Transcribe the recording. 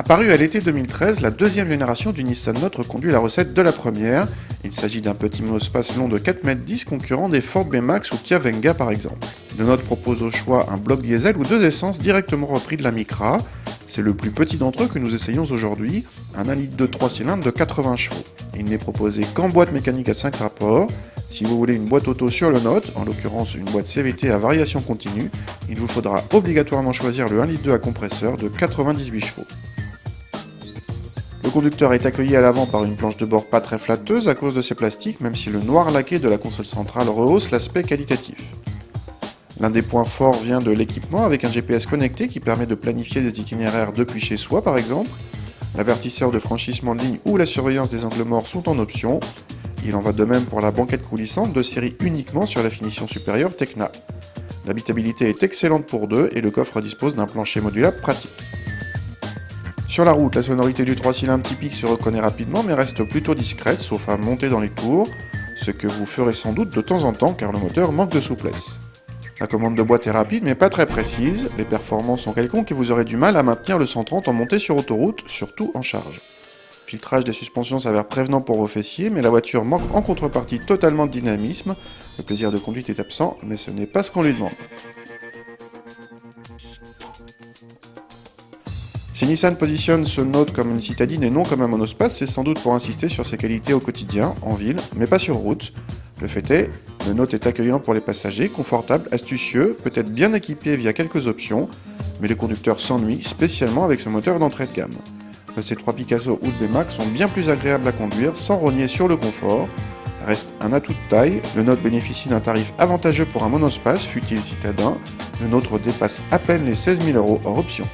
Apparue à l'été 2013, la deuxième génération du Nissan Note reconduit la recette de la première. Il s'agit d'un petit monospace long de 4,10 m concurrent des Ford B-Max ou Kia Venga par exemple. Le Note propose au choix un bloc diesel ou deux essences directement repris de la Micra. C'est le plus petit d'entre eux que nous essayons aujourd'hui, un 1,2 litre 3 cylindres de 80 chevaux. Il n'est proposé qu'en boîte mécanique à 5 rapports. Si vous voulez une boîte auto sur le Note, en l'occurrence une boîte CVT à variation continue, il vous faudra obligatoirement choisir le 1,2 litre à compresseur de 98 chevaux. Le conducteur est accueilli à l'avant par une planche de bord pas très flatteuse à cause de ses plastiques, même si le noir laqué de la console centrale rehausse l'aspect qualitatif. L'un des points forts vient de l'équipement avec un GPS connecté qui permet de planifier des itinéraires depuis chez soi par exemple. L'avertisseur de franchissement de ligne ou la surveillance des angles morts sont en option. Il en va de même pour la banquette coulissante de série uniquement sur la finition supérieure Tecna. L'habitabilité est excellente pour deux et le coffre dispose d'un plancher modulable pratique. Sur la route, la sonorité du 3 cylindres typique se reconnaît rapidement mais reste plutôt discrète sauf à monter dans les tours, ce que vous ferez sans doute de temps en temps car le moteur manque de souplesse. La commande de boîte est rapide mais pas très précise, les performances sont quelconques et vous aurez du mal à maintenir le 130 en montée sur autoroute, surtout en charge. Le filtrage des suspensions s'avère prévenant pour vos fessiers mais la voiture manque en contrepartie totalement de dynamisme, le plaisir de conduite est absent mais ce n'est pas ce qu'on lui demande. Si Nissan positionne ce Note comme une citadine et non comme un monospace, c'est sans doute pour insister sur ses qualités au quotidien, en ville, mais pas sur route. Le fait est, le Note est accueillant pour les passagers, confortable, astucieux, peut-être bien équipé via quelques options, mais les conducteurs s'ennuient, spécialement avec ce moteur d'entrée de gamme. Le C3 Picasso ou le B-Max sont bien plus agréables à conduire sans rogner sur le confort. Reste un atout de taille, le Note bénéficie d'un tarif avantageux pour un monospace, fût-il citadin. Le nôtre dépasse à peine les 16 000 € hors option.